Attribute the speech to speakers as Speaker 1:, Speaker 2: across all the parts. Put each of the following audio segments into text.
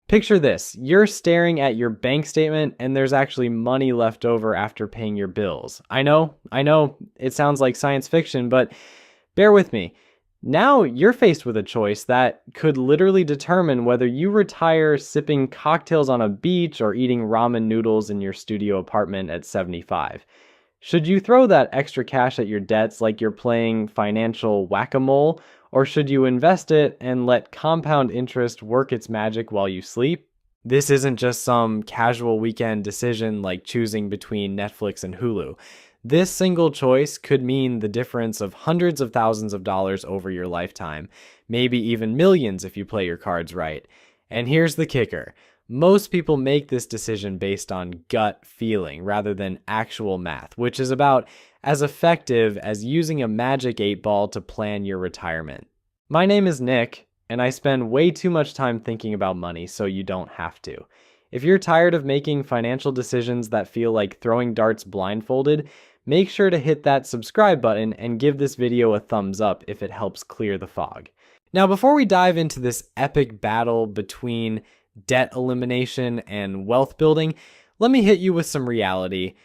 Speaker 1: Picture this, you're staring at your bank statement and there's actually money left over after paying your bills. I know, it sounds like science fiction, but bear with me. Now you're faced with a choice that could literally determine whether you retire sipping cocktails on a beach or eating ramen noodles in your studio apartment at 75. Should you throw that extra cash at your debts like you're playing financial whack-a-mole, or should you invest it and let compound interest work its magic while you sleep? This isn't just some casual weekend decision like choosing between Netflix and Hulu. This single choice could mean the difference of hundreds of thousands of dollars over your lifetime, maybe even millions if you play your cards right. And here's the kicker. Most people make this decision based on gut feeling rather than actual math, which is about as effective as using a magic 8-ball to plan your retirement. My name is Nick, and I spend way too much time thinking about money, so you don't have to. If you're tired of making financial decisions that feel like throwing darts blindfolded, make sure to hit that subscribe button and give this video a thumbs up if it helps clear the fog. Now, before we dive into this epic battle between debt elimination and wealth building, let me hit you with some reality.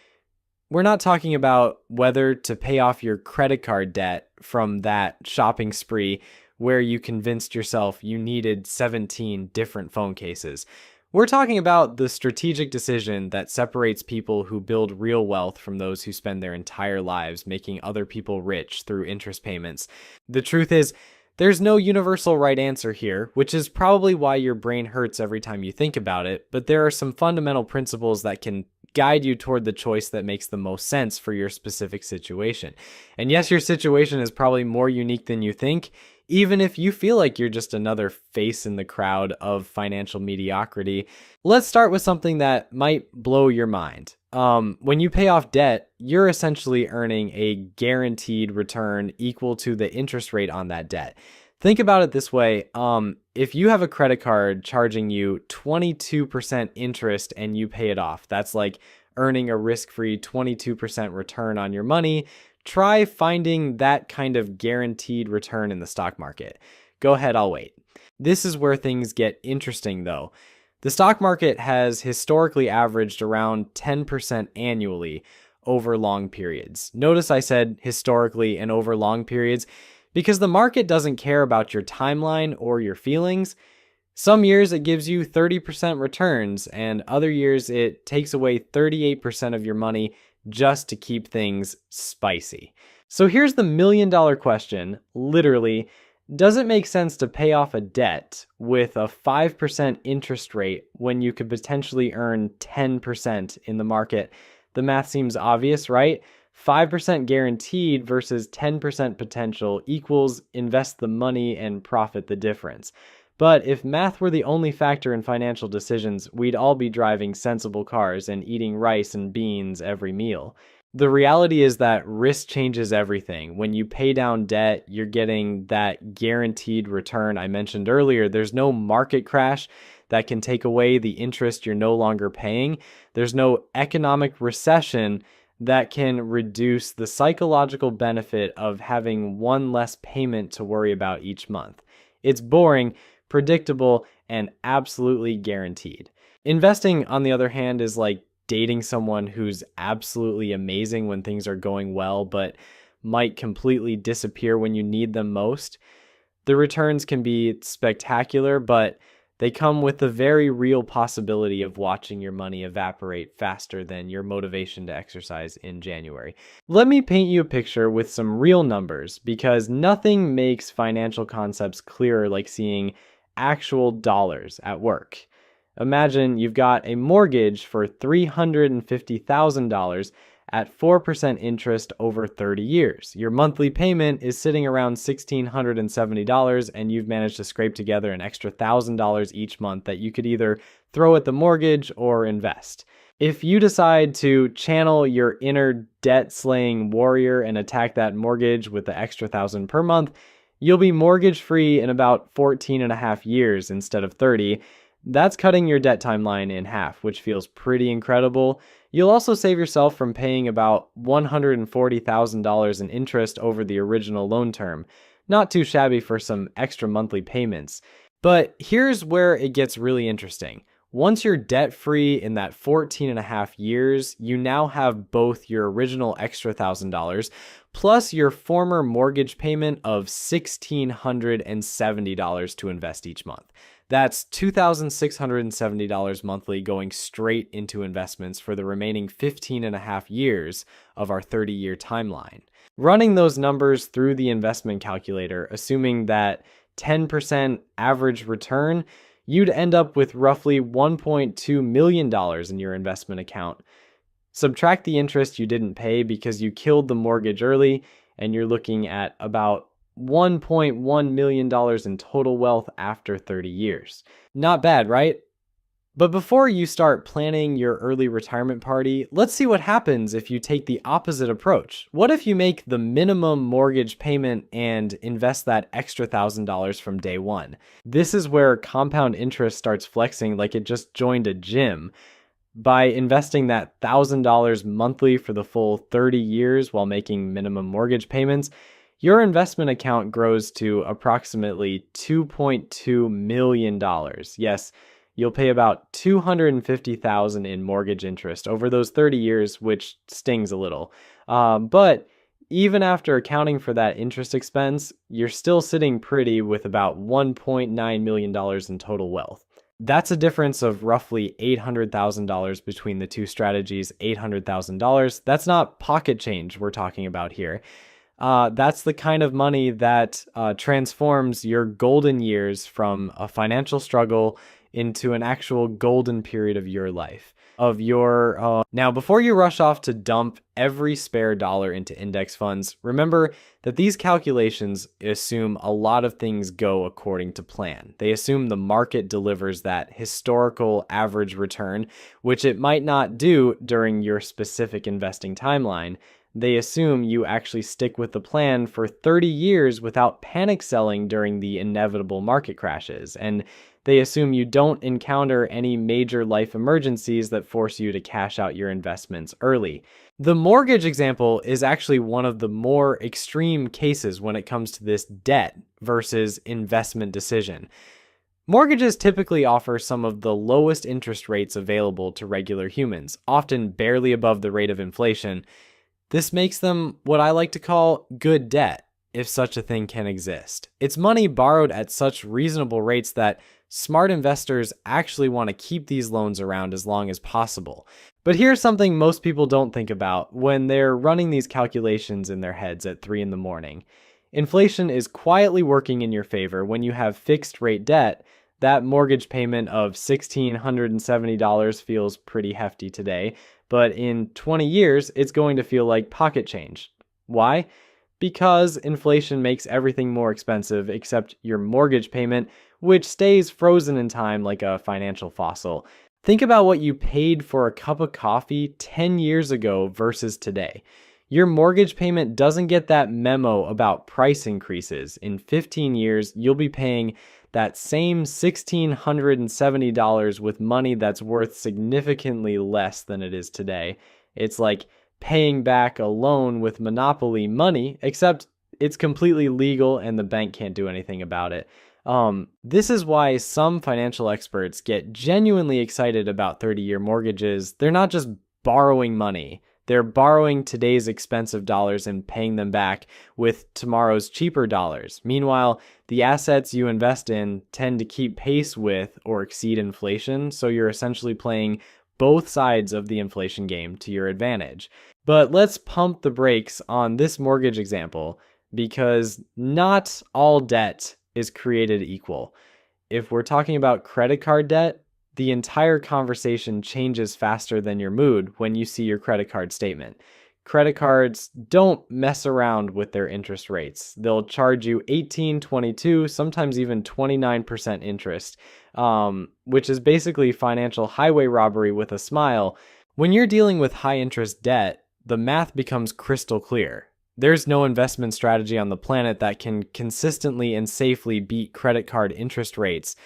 Speaker 1: We're not talking about whether to pay off your credit card debt from that shopping spree where you convinced yourself you needed 17 different phone cases. We're talking about the strategic decision that separates people who build real wealth from those who spend their entire lives making other people rich through interest payments. The truth is, there's no universal right answer here, which is probably why your brain hurts every time you think about it, but there are some fundamental principles that can guide you toward the choice that makes the most sense for your specific situation. And yes, your situation is probably more unique than you think, even if you feel like you're just another face in the crowd of financial mediocrity. Let's start with something that might blow your mind. When you pay off debt, you're essentially earning a guaranteed return equal to the interest rate on that debt. Think about it this way. If you have a credit card charging you 22% interest and you pay it off, that's like earning a risk-free 22% return on your money. Try finding that kind of guaranteed return in the stock market. Go ahead, I'll wait. This is where things get interesting though. The stock market has historically averaged around 10% annually over long periods. Notice I said historically and over long periods because the market doesn't care about your timeline or your feelings. Some years it gives you 30% returns, and other years it takes away 38% of your money just to keep things spicy. So here's the million-dollar question, literally. Does it make sense to pay off a debt with a 5% interest rate when you could potentially earn 10% in the market? The math seems obvious, right? 5% guaranteed versus 10% potential equals invest the money and profit the difference. But if math were the only factor in financial decisions, we'd all be driving sensible cars and eating rice and beans every meal. The reality is that risk changes everything. When you pay down debt, you're getting that guaranteed return I mentioned earlier. There's no market crash that can take away the interest you're no longer paying. There's no economic recession that can reduce the psychological benefit of having one less payment to worry about each month. It's boring, predictable, and absolutely guaranteed. Investing, on the other hand, is like dating someone who's absolutely amazing when things are going well, but might completely disappear when you need them most. The returns can be spectacular, but they come with the very real possibility of watching your money evaporate faster than your motivation to exercise in January. Let me paint you a picture with some real numbers, because nothing makes financial concepts clearer like seeing actual dollars at work. Imagine you've got a mortgage for $350,000 at 4% interest over 30 years. Your monthly payment is sitting around $1,670, and you've managed to scrape together an extra $1,000 each month that you could either throw at the mortgage or invest. If you decide to channel your inner debt-slaying warrior and attack that mortgage with the extra $1,000 per month, you'll be mortgage-free in about 14 and a half years instead of 30. That's cutting your debt timeline in half, which feels pretty incredible. You'll also save yourself from paying about $140,000 in interest over the original loan term. Not too shabby for some extra monthly payments. But here's where it gets really interesting. Once you're debt free in that 14 and a half years, you now have both your original extra $1,000 plus your former mortgage payment of $1,670 to invest each month. That's $2,670 monthly going straight into investments for the remaining 15 and a half years of our 30-year timeline. Running those numbers through the investment calculator, assuming that 10% average return, you'd end up with roughly $1.2 million in your investment account. Subtract the interest you didn't pay because you killed the mortgage early, and you're looking at about $1.1 million in total wealth after 30 years. Not bad, right? But before you start planning your early retirement party, let's see what happens if you take the opposite approach. What if you make the minimum mortgage payment and invest that extra $1,000 from day one? This is where compound interest starts flexing like it just joined a gym. By investing that $1,000 monthly for the full 30 years while making minimum mortgage payments, your investment account grows to approximately $2.2 million. Yes, you'll pay about $250,000 in mortgage interest over those 30 years, which stings a little. But even after accounting for that interest expense, you're still sitting pretty with about $1.9 million in total wealth. That's a difference of roughly $800,000 between the two strategies. $800,000. That's not pocket change we're talking about here. That's the kind of money that transforms your golden years from a financial struggle into an actual golden period of your life. Now, before you rush off to dump every spare dollar into index funds, remember that these calculations assume a lot of things go according to plan. They assume the market delivers that historical average return, which it might not do during your specific investing timeline. They assume you actually stick with the plan for 30 years without panic selling during the inevitable market crashes. And they assume you don't encounter any major life emergencies that force you to cash out your investments early. The mortgage example is actually one of the more extreme cases when it comes to this debt versus investment decision. Mortgages typically offer some of the lowest interest rates available to regular humans, often barely above the rate of inflation. This makes them what I like to call good debt, if such a thing can exist. It's money borrowed at such reasonable rates that smart investors actually want to keep these loans around as long as possible. But here's something most people don't think about when they're running these calculations in their heads at 3 in the morning. Inflation is quietly working in your favor when you have fixed rate debt. That mortgage payment of $1,670 feels pretty hefty today, but in 20 years, it's going to feel like pocket change. Why? Because inflation makes everything more expensive except your mortgage payment, which stays frozen in time like a financial fossil. Think about what you paid for a cup of coffee 10 years ago versus today. Your mortgage payment doesn't get that memo about price increases. In 15 years, you'll be paying that same $1,670 with money that's worth significantly less than it is today. It's like paying back a loan with monopoly money, except it's completely legal and the bank can't do anything about it. This is why some financial experts get genuinely excited about 30-year mortgages. They're not just borrowing money. They're borrowing today's expensive dollars and paying them back with tomorrow's cheaper dollars. Meanwhile, the assets you invest in tend to keep pace with or exceed inflation, so you're essentially playing both sides of the inflation game to your advantage. But let's pump the brakes on this mortgage example because not all debt is created equal. If we're talking about credit card debt, the entire conversation changes faster than your mood when you see your credit card statement. Credit cards don't mess around with their interest rates. They'll charge you 18, 22, sometimes even 29% interest, which is basically financial highway robbery with a smile. When you're dealing with high interest debt, the math becomes crystal clear. There's no investment strategy on the planet that can consistently and safely beat credit card interest rates.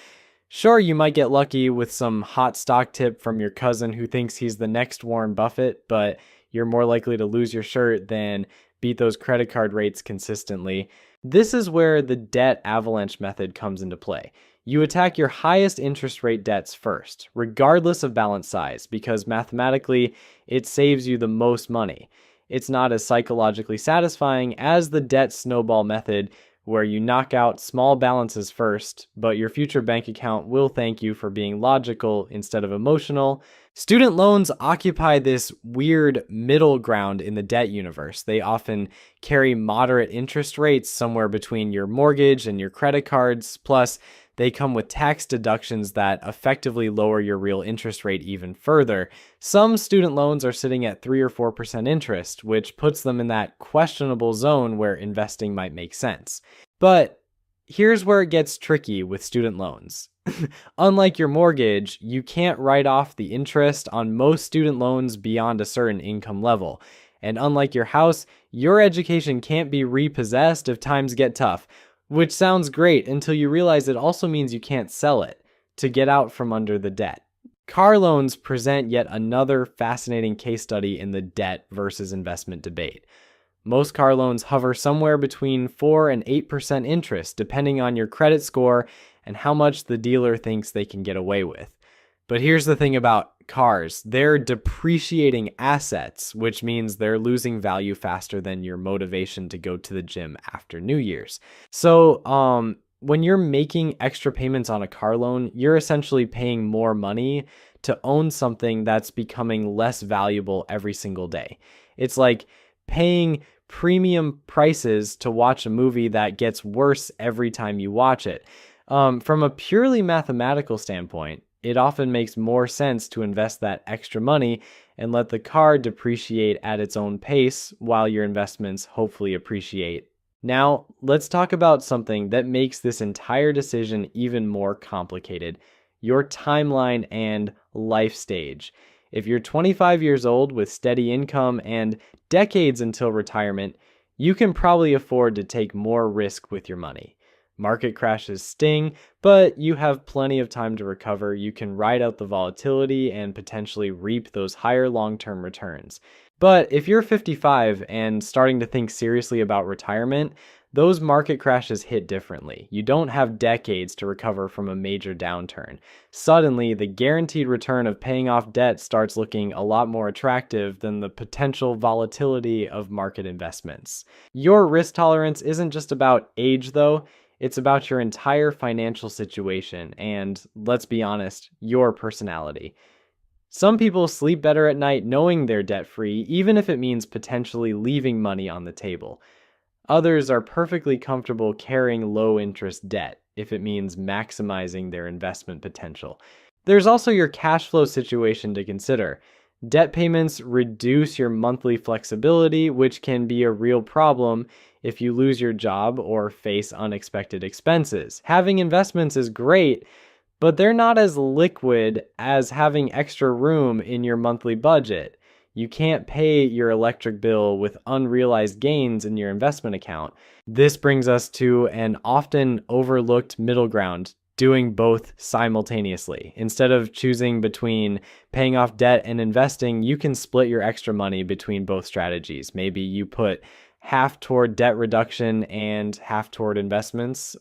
Speaker 1: Sure, you might get lucky with some hot stock tip from your cousin who thinks he's the next Warren Buffett, but you're more likely to lose your shirt than beat those credit card rates consistently. This is where the debt avalanche method comes into play. You attack your highest interest rate debts first, regardless of balance size, because mathematically, it saves you the most money. It's not as psychologically satisfying as the debt snowball method, where you knock out small balances first, but your future bank account will thank you for being logical instead of emotional. Student loans occupy this weird middle ground in the debt universe. They often carry moderate interest rates somewhere between your mortgage and your credit cards, plus they come with tax deductions that effectively lower your real interest rate even further. Some student loans are sitting at 3 or 4% interest, which puts them in that questionable zone where investing might make sense. But here's where it gets tricky with student loans. Unlike your mortgage, you can't write off the interest on most student loans beyond a certain income level. And unlike your house, your education can't be repossessed if times get tough. Which sounds great until you realize it also means you can't sell it to get out from under the debt. Car loans present yet another fascinating case study in the debt versus investment debate. Most car loans hover somewhere between 4 and 8% interest, depending on your credit score and how much the dealer thinks they can get away with. But here's the thing about cars. They're depreciating assets, which means they're losing value faster than your motivation to go to the gym after New Year's. So, when you're making extra payments on a car loan, you're essentially paying more money to own something that's becoming less valuable every single day. It's like paying premium prices to watch a movie that gets worse every time you watch it. From a purely mathematical standpoint, it often makes more sense to invest that extra money and let the car depreciate at its own pace while your investments hopefully appreciate. Now, let's talk about something that makes this entire decision even more complicated: your timeline and life stage. If you're 25 years old with steady income and decades until retirement, you can probably afford to take more risk with your money. Market crashes sting, but you have plenty of time to recover. You can ride out the volatility and potentially reap those higher long-term returns. But if you're 55 and starting to think seriously about retirement, those market crashes hit differently. You don't have decades to recover from a major downturn. Suddenly, the guaranteed return of paying off debt starts looking a lot more attractive than the potential volatility of market investments. Your risk tolerance isn't just about age, though. It's about your entire financial situation and, let's be honest, your personality. Some people sleep better at night knowing they're debt-free, even if it means potentially leaving money on the table. Others are perfectly comfortable carrying low-interest debt if it means maximizing their investment potential. There's also your cash flow situation to consider. Debt payments reduce your monthly flexibility, which can be a real problem if you lose your job or face unexpected expenses. Having investments is great, but they're not as liquid as having extra room in your monthly budget. You can't pay your electric bill with unrealized gains in your investment account. This brings us to an often overlooked middle ground: doing both simultaneously. Instead of choosing between paying off debt and investing, you can split your extra money between both strategies. Maybe you put half toward debt reduction and half toward investments.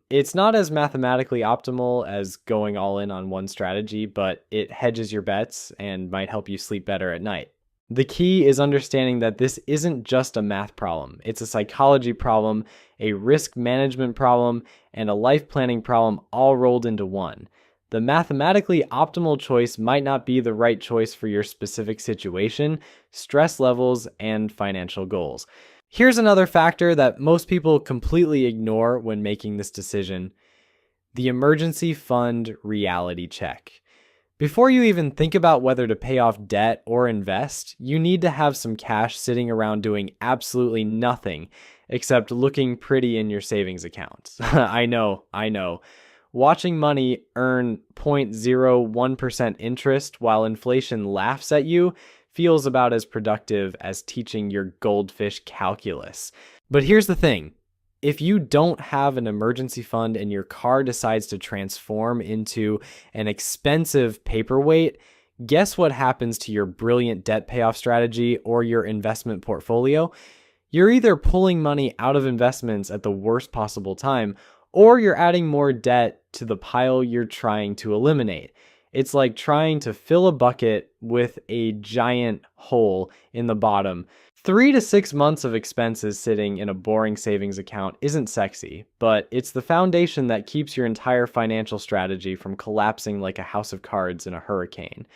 Speaker 1: It's not as mathematically optimal as going all in on one strategy, but it hedges your bets and might help you sleep better at night. The key is understanding that this isn't just a math problem. It's a psychology problem, a risk management problem, and a life planning problem all rolled into one. The mathematically optimal choice might not be the right choice for your specific situation, stress levels, and financial goals. Here's another factor that most people completely ignore when making this decision: the emergency fund reality check. Before you even think about whether to pay off debt or invest, you need to have some cash sitting around doing absolutely nothing except looking pretty in your savings account. I know. Watching money earn 0.01% interest while inflation laughs at you feels about as productive as teaching your goldfish calculus. But here's the thing. If you don't have an emergency fund and your car decides to transform into an expensive paperweight, guess what happens to your brilliant debt payoff strategy or your investment portfolio? You're either pulling money out of investments at the worst possible time, or you're adding more debt to the pile you're trying to eliminate. It's like trying to fill a bucket with a giant hole in the bottom. 3 to 6 months of expenses sitting in a boring savings account isn't sexy, but it's the foundation that keeps your entire financial strategy from collapsing like a house of cards in a hurricane.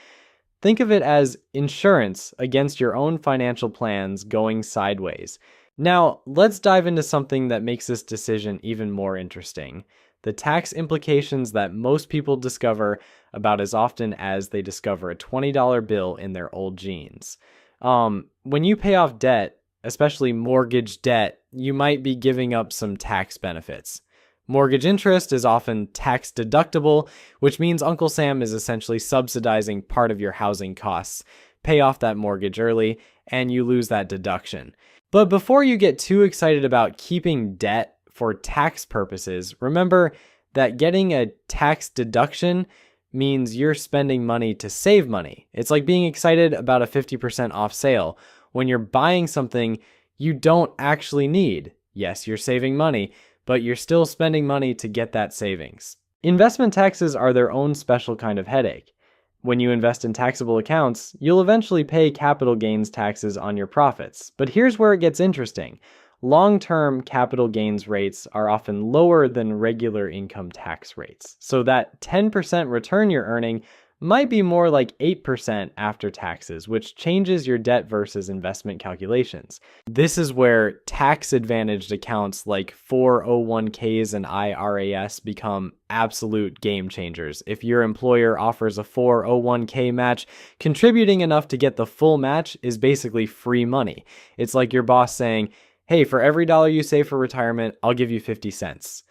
Speaker 1: Think of it as insurance against your own financial plans going sideways. Now, let's dive into something that makes this decision even more interesting: the tax implications that most people discover about as often as they discover a $20 bill in their old jeans. When you pay off debt, especially mortgage debt, you might be giving up some tax benefits. Mortgage interest is often tax deductible, which means Uncle Sam is essentially subsidizing part of your housing costs. Pay off that mortgage early, and you lose that deduction. But before you get too excited about keeping debt for tax purposes, remember that getting a tax deduction means you're spending money to save money. It's like being excited about a 50% off sale when you're buying something you don't actually need. Yes, you're saving money, but you're still spending money to get that savings. Investment taxes are their own special kind of headache. When you invest in taxable accounts, you'll eventually pay capital gains taxes on your profits. But here's where it gets interesting. Long-term capital gains rates are often lower than regular income tax rates. So that 10% return you're earning might be more like 8% after taxes, which changes your debt versus investment calculations. This is where tax-advantaged accounts like 401ks and IRAs become absolute game changers. If your employer offers a 401k match, contributing enough to get the full match is basically free money. It's like your boss saying, "Hey, for every dollar you save for retirement, I'll give you 50 cents.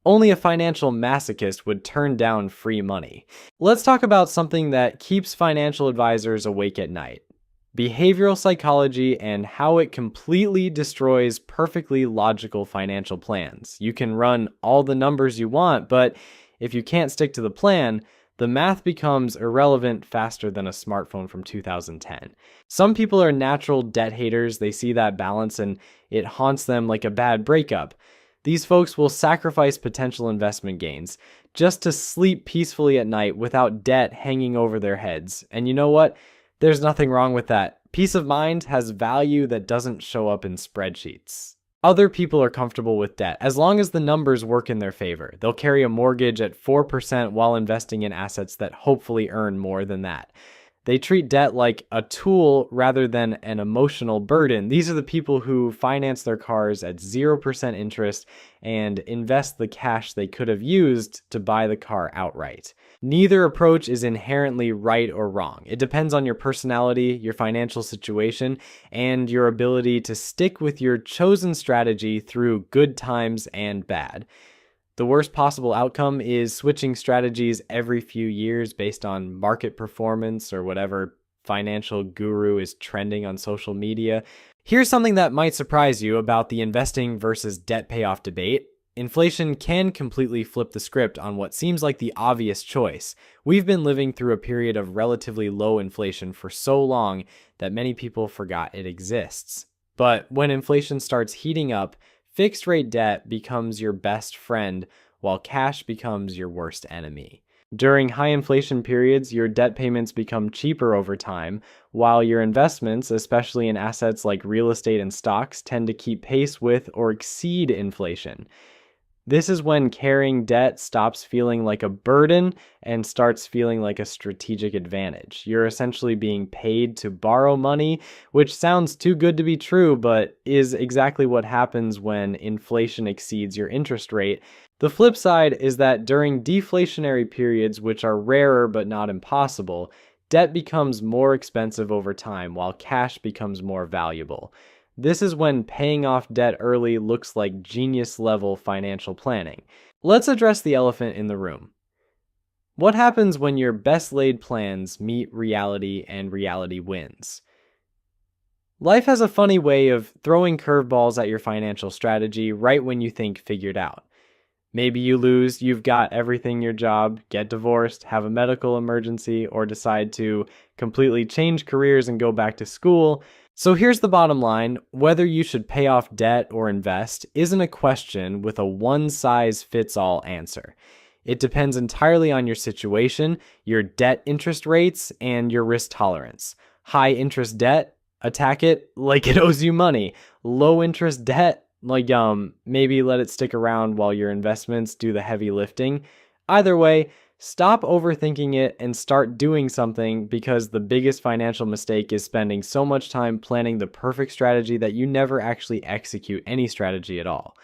Speaker 1: Only a financial masochist would turn down free money. Let's talk about something that keeps financial advisors awake at night: behavioral psychology and how it completely destroys perfectly logical financial plans. You can run all the numbers you want, but if you can't stick to the plan, the math becomes irrelevant faster than a smartphone from 2010. Some people are natural debt haters. They see that balance and it haunts them like a bad breakup. These folks will sacrifice potential investment gains just to sleep peacefully at night without debt hanging over their heads. And you know what? There's nothing wrong with that. Peace of mind has value that doesn't show up in spreadsheets. Other people are comfortable with debt as long as the numbers work in their favor. They'll carry a mortgage at 4% while investing in assets that hopefully earn more than that. They treat debt like a tool rather than an emotional burden. These are the people who finance their cars at 0% interest and invest the cash they could have used to buy the car outright. Neither approach is inherently right or wrong. It depends on your personality, your financial situation, and your ability to stick with your chosen strategy through good times and bad. The worst possible outcome is switching strategies every few years based on market performance or whatever financial guru is trending on social media. Here's something that might surprise you about the investing versus debt payoff debate. Inflation can completely flip the script on what seems like the obvious choice. We've been living through a period of relatively low inflation for so long that many people forgot it exists. But when inflation starts heating up, fixed rate debt becomes your best friend, while cash becomes your worst enemy. During high inflation periods, your debt payments become cheaper over time, while your investments, especially in assets like real estate and stocks, tend to keep pace with or exceed inflation. This is when carrying debt stops feeling like a burden and starts feeling like a strategic advantage. You're essentially being paid to borrow money, which sounds too good to be true, but is exactly what happens when inflation exceeds your interest rate. The flip side is that during deflationary periods, which are rarer but not impossible, debt becomes more expensive over time while cash becomes more valuable. This is when paying off debt early looks like genius-level financial planning. Let's address the elephant in the room. What happens when your best-laid plans meet reality and reality wins? Life has a funny way of throwing curveballs at your financial strategy right when you think figured out. Maybe you lose, you've got everything in your job, get divorced, have a medical emergency, or decide to completely change careers and go back to school. So here's the bottom line: whether you should pay off debt or invest isn't a question with a one size fits all answer. It depends entirely on your situation, your debt interest rates, and your risk tolerance. High interest debt, attack it like it owes you money. Low interest debt, like maybe let it stick around while your investments do the heavy lifting. Either way, stop overthinking it and start doing something, because the biggest financial mistake is spending so much time planning the perfect strategy that you never actually execute any strategy at all.